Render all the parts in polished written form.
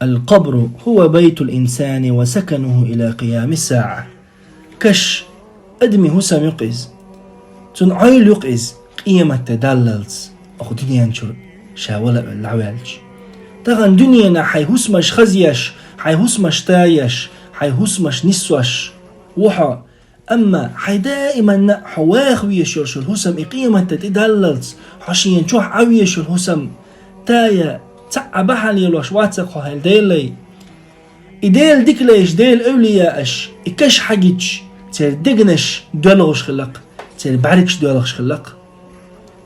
القبر هو بيت الإنسان وسكنه إلى قيام الساعة. كش أدمي هسم يقز تن عيل يقز قيمة تدللز أخو دنيا نشر شاولة العوالج تغن دنيا حي هسمش خزيش حي هسمش تايش حي هسمش نسوش وحا أما حي دائما حواخويش يرشل هسم قيمة تدللز حشين شوح عويش الهسم تايا تعبها لي الوشواتك هال ديلي إديل ديكليش ديل أولياءش إكش حاجيش تير دقنش دولغش خلق تير بعركش دولغش خلق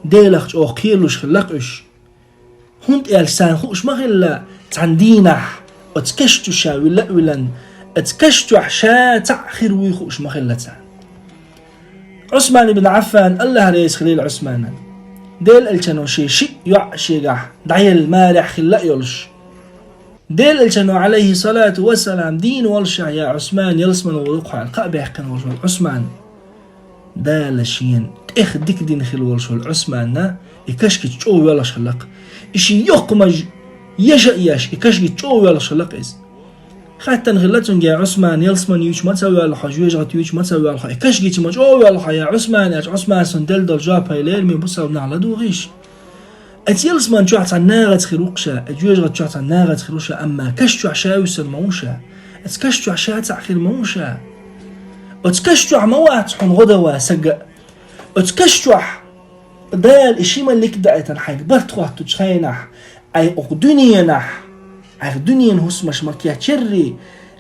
ديلخش أو خيرلوش خلقش هونت إلسان خوش مغلا تعندينح أتكشتو شا ولا ولن أتكشتو حشا تعخير ويخوش مغلا تعن عثمان بن عفان الله رئيس خليل عثمان ديل الجنو شي يعشيقح دعيل مارح خلق يلش ديل الجنو عليه الصلاة والسلام دين والشع يا عثمان يلسمن وروقها القابع يحكن ورشو عثمان دال شين اخ ديك دين خل ورشو عثمان يكشكي تشو يلش خلق إشي يقمج يش يكشكي تشو يلش خلق إز حتى نغلتون يا عثمان يلسمن يوش ما تسوي على حاجة يجغت يوش ما تسوي على حاجة كشكي تمج أو على حاجة يا عثمان سندل دل جاب هيليل من بصر ونعلى دوغيش أتيلسمن شو عن ناغت خروقشة أجوجغت شو عن ناغت خروقشة أما كشتو عشاء يوصل موشة أتكشتو عشاء تأخير موشة أتكشتو عموات حن غدوة سجأ أتكشتو دال إشي ما اللي كدأت حاجة برتخوة تشخينح أي أقدنيا نح أقدنيا هسمش مركيا تشري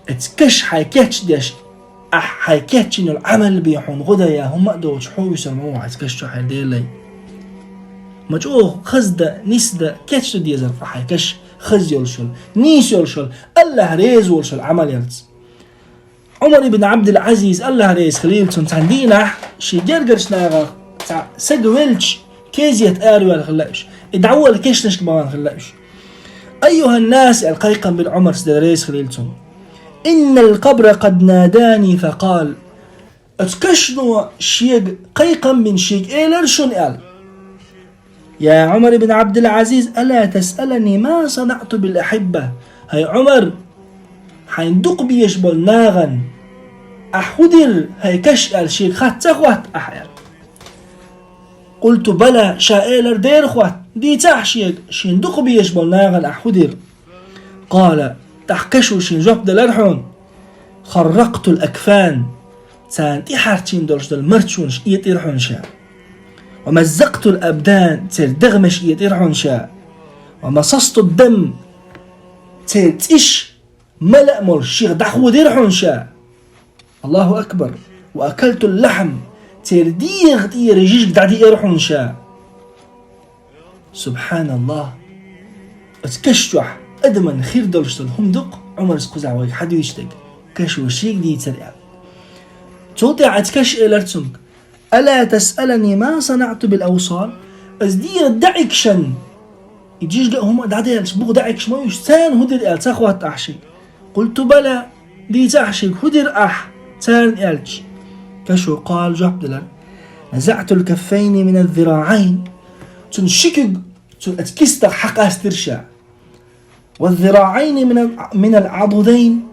أتكش حايكاتش ديش حايكاتش إنه العمل بيحون غدايا هم أدوش حويس الموعى أتكشتو حايديلي مجوه خزدة نسدة كاتشتو ديزر حايكش خز يلشل نيس يلشل الله ريز يلشل عمل يلز عمر بن عبد العزيز الله ريز خليل تندينا شي جرجرش ناغا سجويلش كيزيت آريو الخلاش ادعوا الكيشنش كمان خلاش أيها الناس القيقا بالعمر سدريس خليلتم إن القبر قد ناداني فقال اتكشنوا شيق قيقا من شيق إيلر شن قال يا عمر بن عبد العزيز ألا تسألني ما صنعت بالأحبة هاي عمر حيندق بيشبل ناغن أحودر هاي كش قال شيق خات تخوات أحيال قلت بلى شائلر دير خوات دي تحشيك شين دق بيشبل ناغن أحودر قال تحكشوا شين جوب دلرحون خرقت الأكفان سان تحرتين دولش دل مرتشونش يطيرحون شا ومزقت الأبدان تير دغمش يطيرحون شا ومصصت الدم تير تيش ملأمر شيخ دحو ديرحون شا الله أكبر وأكلت اللحم تير ديغ تير جيش دعدي يرحون شا سبحان الله اتكشتوح أدمن خير دولشتل هم دق عمر سقوز عوائك حدو يشتك كشو شيك دي تسرع توطع اتكش إلرتسنك ألا تسألني ما صنعت بالأوصال أزدير دعكشن يجيش لهم دعديلش بغ دعكش ما يشتان هدر إل تخوات أحشي قلت بلى دي تحشي هدر أح تان إلش كشو قال جحب نزعت الكفين من الذراعين تنشكك اتكستر حق استرشا والذراعين من العضدين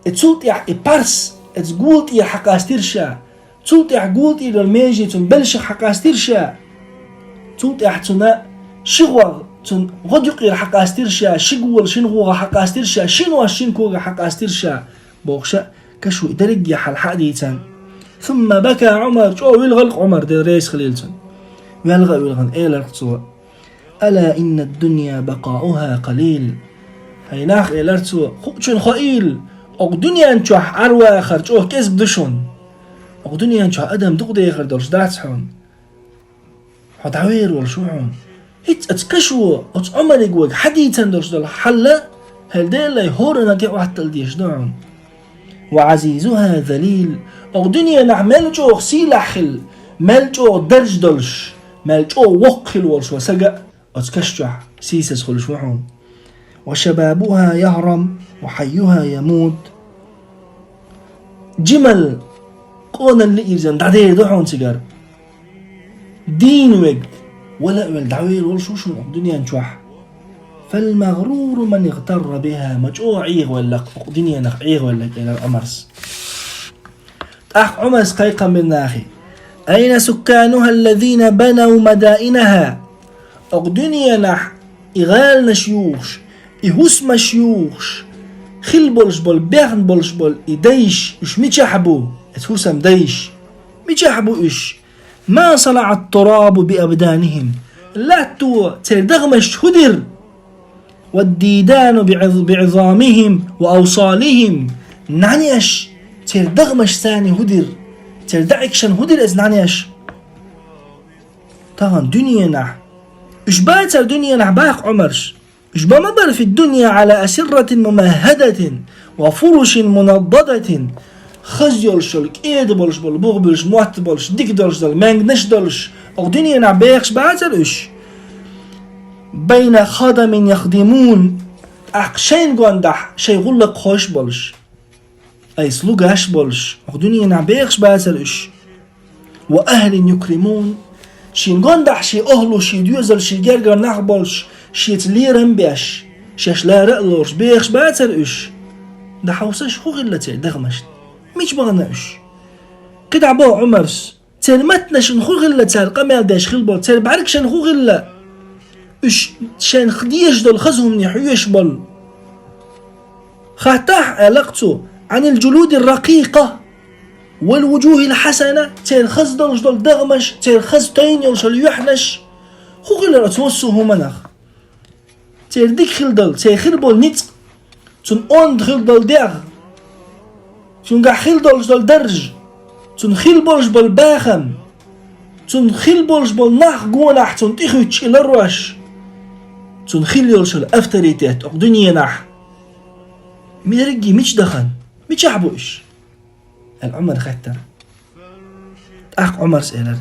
تسوطيع إبارس تقولتي حق استرشا تسوطيع قولتي للميجي تنبلش حق استرشا تسوطيع تنا شغوغ تن غدقير حق استرشا شغول شنغوغ حق استرشا شنو شنكوغ حق استرشا بوغشا كشو درجي حل حديثا ثم بكى عمر شو يلغلق عمر دي ريس خليلتن يلغن إيلرتو ألا إن الدنيا بقاؤها قليل هاي ناخ إيلرتو خوشن خائل أو دنيا انشوح أروا خرجوه كيس بدشون أو دنيا انشوح أدم دقدي خردورش داتحون حدعوير والشوحون هيت اتكشو ات عمر يقوك حديثا درش دل حلة هل ديل لي هورنا كي واحد تلديش دعون وعزيزها ذليل أو دنيا نعمل جو سيلحل مال جو درج دلش مال جو وقل والش وسجأ اتكشح سيسس خلش وحون وشبابها يهرم وحيها يموت جمل قونا اللي إرزان دعدير دعون سيجار دين ويق ولا دعوير والشوشون الدنيا نشوح فالمغرور من اغتر بها مجوع عيغ ولا دنيا نخ عيغ ولا إلى الأمرس عمرس قيقا من ناخي أين سكانها الذين بنوا مدائنها دنيا نح إغال نشيوش إهوس مشيوش خل بولش بول بيغن بولش بول إديش إش ميشحبو إتهوسم ديش ميشحبو إش ما صنع التراب بأبدانهم لا تو تردغمش هدر والديدان بعظامهم وأوصالهم نعنيش تردغمش ثاني هدر تردعكشن هدر إز نعنيش طبعا دنيا نح إش باتر دنيا نح باق عمرش إش بمبر في الدنيا على أسرة ممهدة وفرش منضدة خزيولش الكيد بولش بول بوغبلش موات بولش ديك دولش دول مانج نش دولش دنيا نح باقش باتر إش بين خدم يخدمون أقشين قوندح شي غلق خوش بولش أي سلوغاش بولش دنيا نح باقش باتر إش وأهل يكرمون شين قوندح شي أهلو شي ديوزل شي جرجر نح بولش شي تليرم بيش شاش لا رألوش باقش باتر إش ده حوصش خو غلة دغمشت ميش بغناش كده عبو عمرس تير متنش نخو غلة تير قمال داش خلبول تير بعركش نخو غلة إش شان خديش دول خزهم يحيوش بول خاتح علاقته عن الجلود الرقيقة والوجوه الحسنة تير خز دولش دول دغمش تير خز تين يوصل يحنش خو غلة توسوه منخ تير ديك خلدل تير خلبول نتق تون اوند خلدل ديغ تون قا خلدلش دول درج تون خلبولش بول باخم تون خلبولش بول ناخ قونح تون تيخوش إلى الروش تون خليولش الأفتريتات دنيا نح ميرجي ميش دخن ميش عبوش العمر خطر عمر سئلر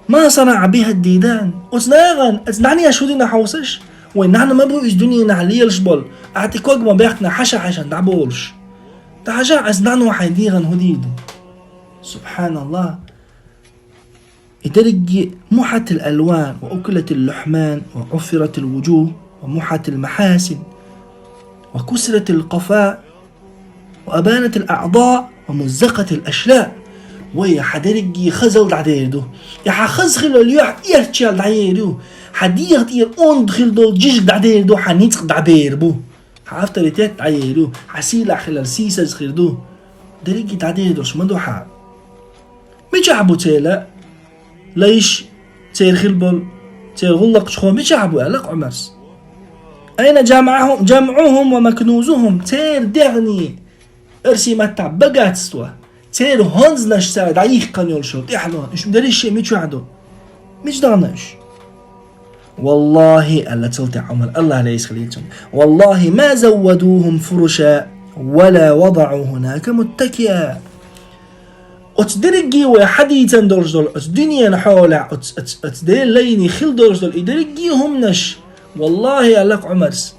ما صنع بها الديدان أصناغن أصنعني أشودنا حوصش وإن نحن ما بقوش دنيا نحليلش بول أعطيك وجمة بيحتنا حشا دعبولش تحشا أصنعنا وحيديغن هديدو سبحان الله إدرج محت الألوان وأكلت اللحمان وعفرت الوجوه ومحت المحاسن وكسرت القفاء وأبانت الأعضاء ومزقت الأشلاء ويا حدرجي خزل دعيردو يا حخزخل اليوح يرتشال دعيردو حديغت ير اون دخل دو جيج دعيردو حنيتق دعبيربو حافتريتات دعيردو حسيلة خلال سيسة زخيردو درجي دعيردو شمدو حا ميش عبو تيلا ليش تير خلبل تير غلق شخو ميش عبو ألق عمرس أين جمعهم ومكنوزهم تير دغني ارسي متع بقات استوا تير هونز نشتاد عيخ قنيول شوط إحلون إيش مدري الشيء ميش وعدو ميش دغناش والله ألا تلتع عمر الله لا يسخليتهم والله ما زودوهم فرشا ولا وضعوا هناك متكئا أتدرجي وحديثا دولش دول الدنيا نحولع أتدري ليني خل دولش دول إدرجي هم نش والله ألاك عمرس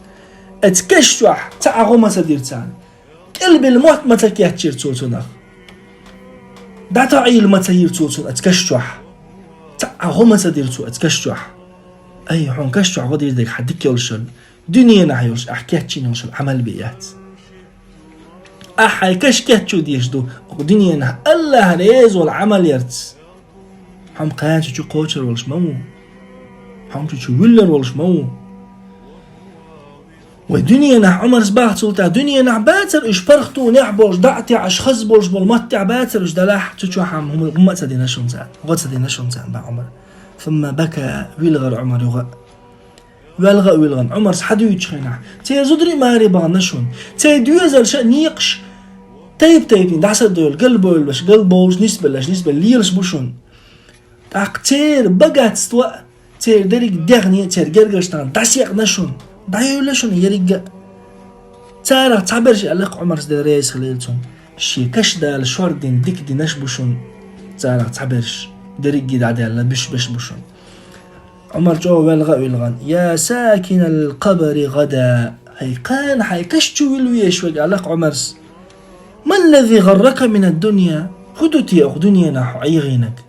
أتكشوح تعغو سدير تان قلب الموت ما تكيه تشير توتنا دا تعيل ما تسير توتنا أتكشوح تعغو سدير تو أتكشوح أي حون كشوح غدير ديك حدك يولشل دنيا نحيولش أحكيه تشين يولشل عمل بيات أحي كشكت شو ديشدو ودنيا نه الله ريز والعمل يرتس هم قاعد شو كوتشر والش مو هم شو ويلر والش مو ودنيا نه عمر سباح صوتها دنيا نه باتر إيش فرختو نحبوش دعتي عش خزبوش بالمتع باتر إيش دلاح تشو حم هم ما تدينا شون زان غد تدينا شون زان بعمر ثم بكى ويلغر عمر يغ ويلغن عمر حدو يتشخينا تي زدري ماري بغنشون تي دوزل شنيقش تيب دعسة دول قلبولش نسبة ليلش بوشون تاقتير بقات استوى تير داريك دغني تير قرقشتان دعسيق نشون دايولشون يريق تارا تعبرش ألاق عمر سدى ريس خليلتون شي كشدا لشوردين ديك دي نشبوشون تارا تعبرش داريق دعدي على بش بوشون عمر جو ويلغن يا ساكن القبر غدا هيقان حيكشتو ويلويش وقالك عمرس ما الذي غرك من الدنيا خدوتي أخ دنيا نحو عيغينك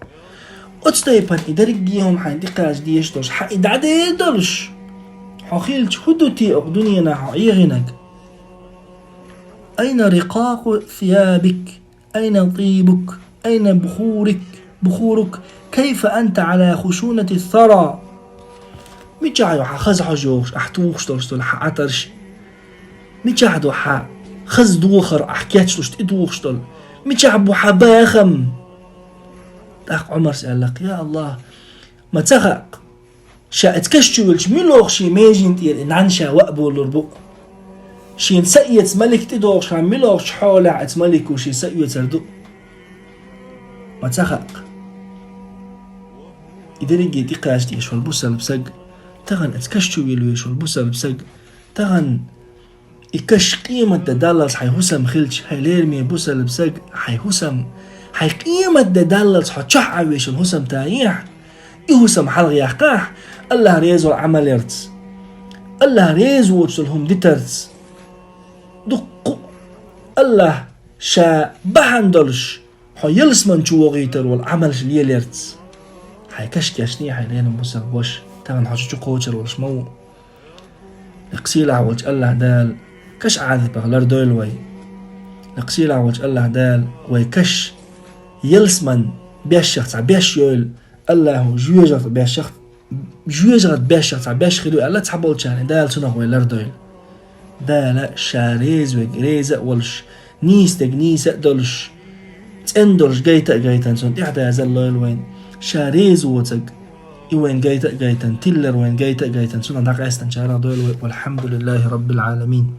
أتستيبان إدرقيهم حين دقاج ديش دوش حيد عدي دولش حخيلش هدوتي أقدنينا حعيغنك. أين رقاق ثيابك؟ أين طيبك؟ أين بخورك؟ كيف أنت على خشونة الثرى؟ ميجعدو خز حجوش أحتوخش ترشتو حعترش، ميجعدو خز دوخر أحكياتش تشت إدوخشتل، ميجعبو حباخم. أخ عمر سأل لك يا الله ما تخق شا اتكشتولش ميلوخ شي ميجين تير إن عنشا وقبو لربو شين سأيت ملك تدوخ شا ميلوخ حولع اتملك وشي سأيت سردو ما تخق إذا جيت قاشتي شو البوسل بسق تغن اتكشتولو شو البوسل بسق تغن إكش قيمة دالس حي هسم خلش حي ليرمي بوسل بسق حي هسم حي قيمة دالس حي تشح عويش الهسم تايح إهسم حلغ يحقاح الله ريزو العمل يرتس الله ريزو وتسلهم ديترتس دقو الله شا بحندلش حي يلسمن شوغيتر والعمل شليل يرتس حي كشكشني حي لين بوسل بوش تغن حشو قوتر والشمو لقسيل عوج الله دال كش عاذب غلر دويل وي لقسيل عوج الله دال وي كش يلسمن بيش شخص بيش يول الله جوجت بيش شخص جوجت بيش شخص بيش خدو الله تحبول شان دال سنه وي لر دويل دال شاريز وغريزة ولش نيسة دولش تندولش جايتا سنت إحدى هذا وين شاريز وتق وين جايتا تيلر وين جايتا سنة داق استن شارع دويل والحمد لله رب العالمين.